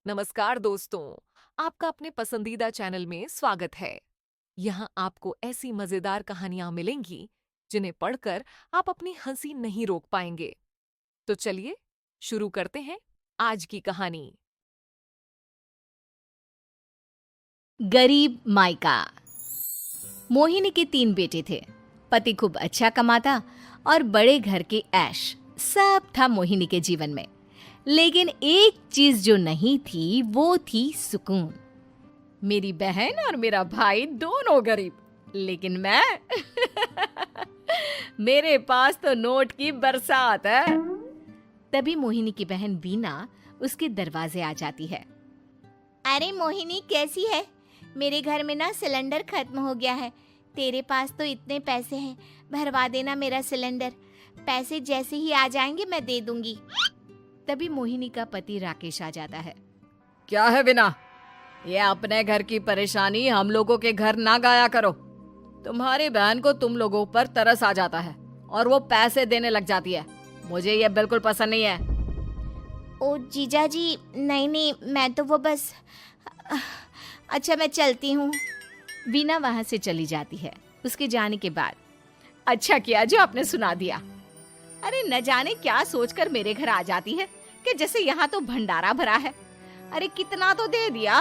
नमस्कार दोस्तों, आपका अपने पसंदीदा चैनल में स्वागत है। यहाँ आपको ऐसी मजेदार कहानियां मिलेंगी जिन्हें पढ़कर आप अपनी हंसी नहीं रोक पाएंगे। तो चलिए शुरू करते हैं आज की कहानी। गरीब माइका। मोहिनी के 3 बेटे थे। पति खूब अच्छा कमाता और बड़े घर के ऐश सब था मोहिनी के जीवन में। लेकिन एक चीज जो नहीं थी वो थी सुकून। मेरी बहन और मेरा भाई दोनों गरीब, लेकिन मैं मेरे पास तो नोट की बरसात है। तभी मोहिनी की बहन बीना उसके दरवाजे आ जाती है। अरे मोहिनी, कैसी है? मेरे घर में ना सिलेंडर खत्म हो गया है। तेरे पास तो इतने पैसे हैं, भरवा देना मेरा सिलेंडर। पैसे जैसे ही आ जाएंगे मैं दे दूंगी। तभी मोहिनी का पति राकेश आ जाता है। क्या है बिना, ये अपने घर की परेशानी हम लोगों के घर ना गाया करो। तुम्हारी बहन को तुम लोगों पर तरस आ जाता है और वो पैसे देने लग जाती है। मुझे ये बिल्कुल पसंद नहीं है। ओ जीजा जी, नहीं, मैं तो वो बस अच्छा, मैं चलती हूँ। वीना वहां से चली जाती है। उसके जाने के बाद अच्छा किया जो आपने सुना दिया। अरे न जाने क्या सोचकर मेरे घर आ जाती है कि जैसे यहाँ तो भंडारा भरा है। अरे कितना तो दे दिया।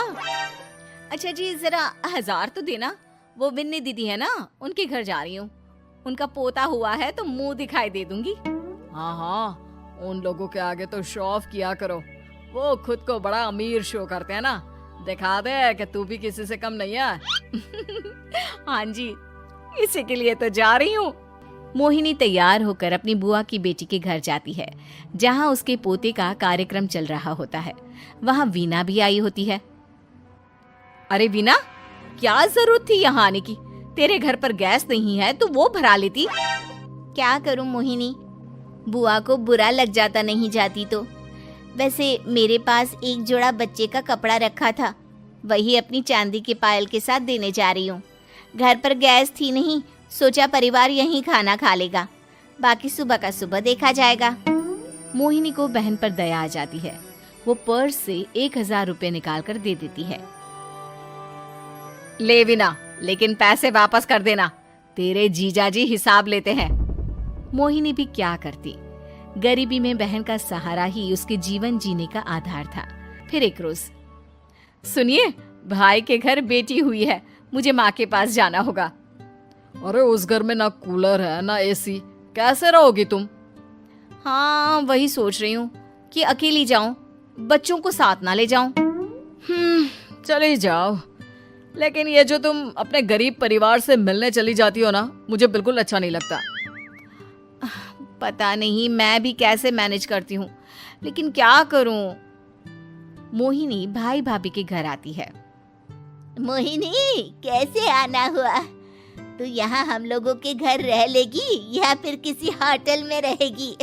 अच्छा जी, जरा 1000 तो देना। वो बिन्नी दीदी है ना, उनके घर जा रही हूँ। उनका पोता हुआ है तो मुंह दिखाई दे दूंगी। हाँ, उन लोगों के आगे तो शो ऑफ किया करो। वो खुद को बड़ा अमीर शो करते हैं ना, दिखा दे कि तू भी किसी से कम नहीं है। हाँ जी, इसी के लिए तो जा रही हूँ। मोहिनी तैयार होकर अपनी बुआ की बेटी के घर जाती है, जहाँ उसके पोते का कार्यक्रम चल रहा होता है। वहाँ वीना भी आई होती है। अरे वीना, क्या जरूरत थी यहाँ आने की? तेरे घर पर गैस नहीं है तो वो भरा लेती। क्या करूँ मोहिनी, बुआ को बुरा लग जाता नहीं जाती तो। वैसे मेरे पास एक जोड़ा बच्चे का कपड़ा रखा था, वही अपनी चांदी के पायल के साथ देने जा रही हूँ। घर पर गैस थी नहीं, सोचा परिवार यहीं खाना खा लेगा, बाकी सुबह का सुबह देखा जाएगा। मोहिनी को बहन पर दया आ जाती है। वो पर्स से 1000 रुपए निकाल कर दे देती है। ले बिना, लेकिन पैसे वापस कर देना, तेरे जीजाजी हिसाब लेते हैं। मोहिनी भी क्या करती, गरीबी में बहन का सहारा ही उसके जीवन जीने का आधार था। फिर एक रोज, सुनिए, भाई के घर बेटी हुई है, मुझे माँ के पास जाना होगा। अरे उस घर में ना कूलर है ना एसी, कैसे रहोगी तुम? हाँ, वही सोच रही हूँ कि अकेली जाऊं, बच्चों को साथ ना ले जाऊं। चली जाओ, लेकिन ये जो तुम अपने गरीब परिवार से मिलने चली जाती हो ना, मुझे बिल्कुल अच्छा नहीं लगता। पता नहीं मैं भी कैसे मैनेज करती हूँ, लेकिन क्या करूँ। मोहिनी भाई भाभी के घर आती है। मोहिनी, कैसे आना हुआ? तू यहाँ हम लोगों के घर रह लेगी या फिर किसी होटल में रहेगी?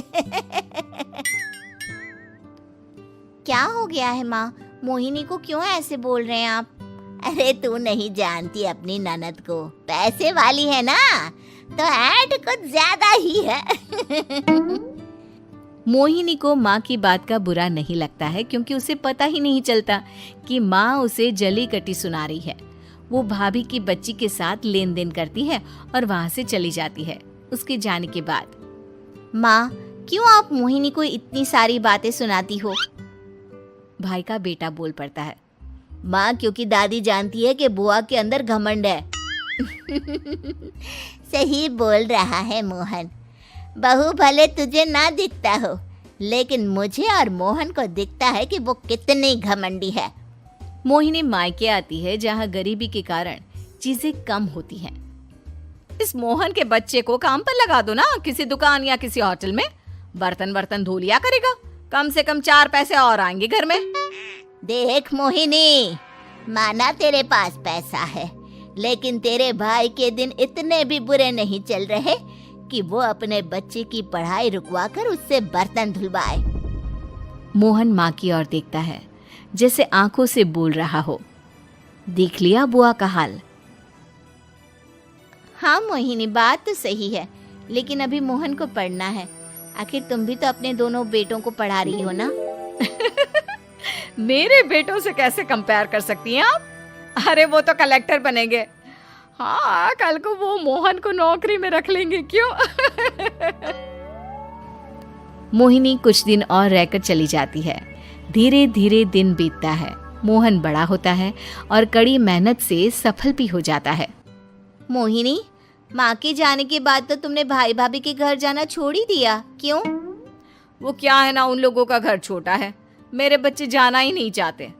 क्या हो गया है माँ? मोहिनी को क्यों ऐसे बोल रहे हैं आप? अरे तू नहीं जानती अपनी ननद को, पैसे वाली है ना, तो ऐड कुछ ज्यादा ही है। मोहिनी को माँ की बात का बुरा नहीं लगता है, क्योंकि उसे पता ही नहीं चलता कि माँ उसे जली कटी सुना रही है। वो भाभी की बच्ची के साथ लेन देन करती है और वहाँ से चली जाती है। उसके जाने के बाद, माँ, क्यों आप मोहिनी को इतनी सारी बातें सुनाती हो? भाई का बेटा बोल पड़ता है। माँ, क्योंकि दादी जानती है कि बुआ के अंदर घमंड है। सही बोल रहा है मोहन। बहू भले तुझे ना दिखता हो, लेकिन मुझे और मोहन को दिखता है कि वो कितनी घमंडी है। मोहिनी मायके आती है, जहाँ गरीबी के कारण चीजें कम होती हैं। इस मोहन के बच्चे को काम पर लगा दो ना, किसी दुकान या किसी होटल में। बर्तन धो लिया करेगा, कम से कम 4 पैसे और आएंगे घर में। देख मोहिनी, माना तेरे पास पैसा है, लेकिन तेरे भाई के दिन इतने भी बुरे नहीं चल रहे कि वो अपने बच्चे की पढ़ाई रुकवा कर उससे बर्तन धुलवाए। मोहन माँ की ओर देखता है, जैसे आंखों से बोल रहा हो, देख लिया बुआ का हाल। हाँ मोहिनी, बात तो सही है, लेकिन अभी मोहन को पढ़ना है। आखिर तुम भी तो अपने दोनों बेटों को पढ़ा रही हो ना। मेरे बेटों से कैसे कंपेयर कर सकती हैं आप? अरे वो तो कलेक्टर बनेंगे। हाँ, कल को वो मोहन को नौकरी में रख लेंगे, क्यों? मोहिनी कुछ दिन और रहकर चली जाती है। धीरे धीरे दिन बीतता है। मोहन बड़ा होता है और कड़ी मेहनत से सफल भी हो जाता है। मोहिनी, माँ के जाने के बाद तो तुमने भाई भाभी के घर जाना छोड़ ही दिया, क्यों? वो क्या है ना, उन लोगों का घर छोटा है, मेरे बच्चे जाना ही नहीं चाहते।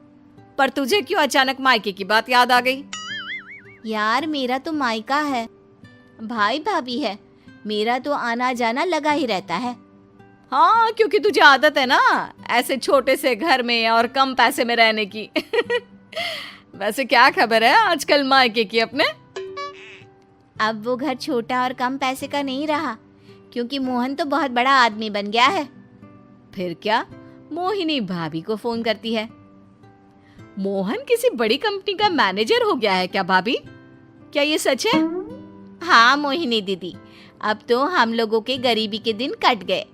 पर तुझे क्यों अचानक मायके की बात याद आ गई? यार, मेरा तो मायका है, भाई भाभी है, मेरा तो आना जाना लगा ही रहता है। हाँ, क्योंकि तुझे आदत है ना ऐसे छोटे से घर में और कम पैसे में रहने की। वैसे क्या खबर है आजकल मायके की अपने? अब वो घर छोटा और कम पैसे का नहीं रहा, क्योंकि मोहन तो बहुत बड़ा आदमी बन गया है। फिर क्या? मोहिनी भाभी को फोन करती है। मोहन किसी बड़ी कंपनी का मैनेजर हो गया है क्या भाभी? क्या ये सच है? हाँ मोहिनी दीदी, अब तो हम लोगों के गरीबी के दिन कट गए।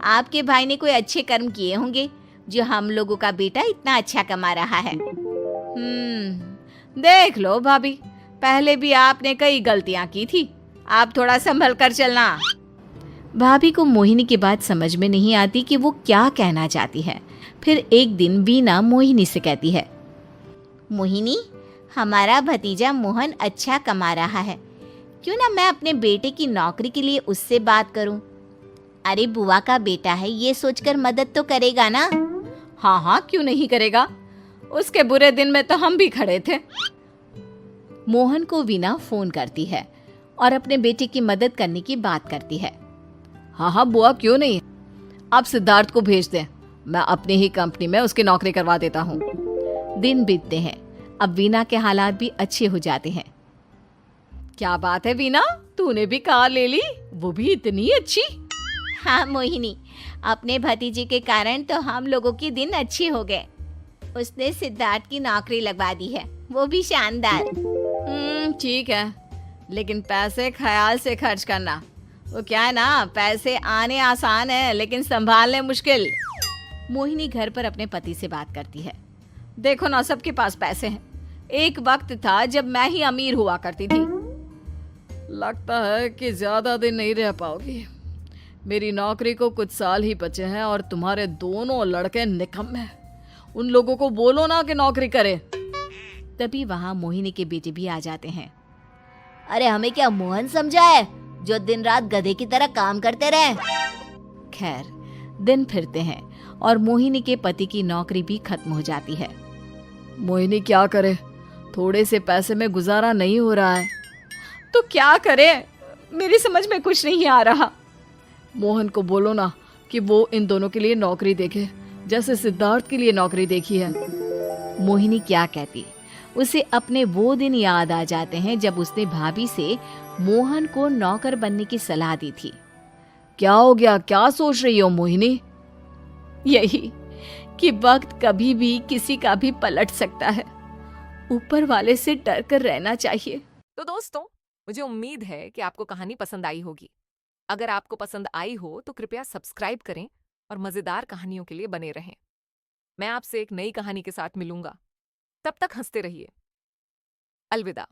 आपके भाई ने कोई अच्छे कर्म किए होंगे, जो हम लोगों का बेटा इतना अच्छा कमा रहा है। देख लो भाभी, पहले भी आपने कई गलतियां की थी, आप थोड़ा संभल कर चलना। भाभी को मोहिनी की बात समझ में नहीं आती कि वो क्या कहना चाहती है। फिर एक दिन वीना मोहिनी से कहती है, मोहिनी, हमारा भतीजा मोहन अच्छा कमा रहा है, क्यों ना मैं अपने बेटे की नौकरी के लिए उससे बात करूं? अरे बुआ का बेटा है, ये सोचकर मदद तो करेगा ना? हाँ हाँ, क्यों नहीं करेगा, उसके बुरे दिन में तो हम भी खड़े थे। मोहन को वीना फोन करती है और अपने बेटे की मदद करने की बात करती है। हाँ हाँ बुआ, क्यों नहीं, आप सिद्धार्थ को भेज दें, मैं अपनी ही कंपनी में उसकी नौकरी करवा देता हूँ। दिन बीतते हैं। अब वीना के हालात भी अच्छे हो जाते हैं। क्या बात है वीना, तूने भी कार ले ली, वो भी इतनी अच्छी? हाँ मोहिनी, अपने भतीजे के कारण तो हम लोगों की दिन अच्छे हो गए। उसने सिद्धार्थ की नौकरी लगवा दी है, वो भी शानदार। ठीक है, लेकिन पैसे ख्याल से खर्च करना। वो क्या है ना, पैसे आने आसान है लेकिन संभालने मुश्किल। मोहिनी घर पर अपने पति से बात करती है। देखो ना, सबके पास पैसे हैं, एक वक्त था जब मैं ही अमीर हुआ करती थी। लगता है कि ज्यादा दिन नहीं रह पाओगी, मेरी नौकरी को कुछ साल ही बचे हैं और तुम्हारे दोनों लड़के निकम्मे हैं। उन लोगों को बोलो ना कि नौकरी करे। तभी वहाँ मोहिनी के बेटे भी आ जाते हैं। अरे हमें क्या मोहन समझा है, जो दिन रात गधे की तरह काम करते रहे? खैर, दिन फिरते हैं और मोहिनी के पति की नौकरी भी खत्म हो जाती है। मोहिनी क्या करे, थोड़े से पैसे में गुजारा नहीं हो रहा है। तो क्या करे, मेरी समझ में कुछ नहीं आ रहा। मोहन को बोलो ना कि वो इन दोनों के लिए नौकरी देखे, जैसे सिद्धार्थ के लिए नौकरी देखी है। मोहिनी क्या कहती, उसे अपने वो दिन याद आ जाते हैं जब उसने भाभी से मोहन को नौकर बनने की सलाह दी थी। क्या हो गया, क्या सोच रही हो मोहिनी? यही कि वक्त कभी भी किसी का भी पलट सकता है, ऊपर वाले से डर कर रहना चाहिए। तो दोस्तों, मुझे उम्मीद है कि आपको कहानी पसंद आई होगी। अगर आपको पसंद आई हो तो कृपया सब्सक्राइब करें और मजेदार कहानियों के लिए बने रहें। मैं आपसे एक नई कहानी के साथ मिलूंगा। तब तक हंसते रहिए। अलविदा।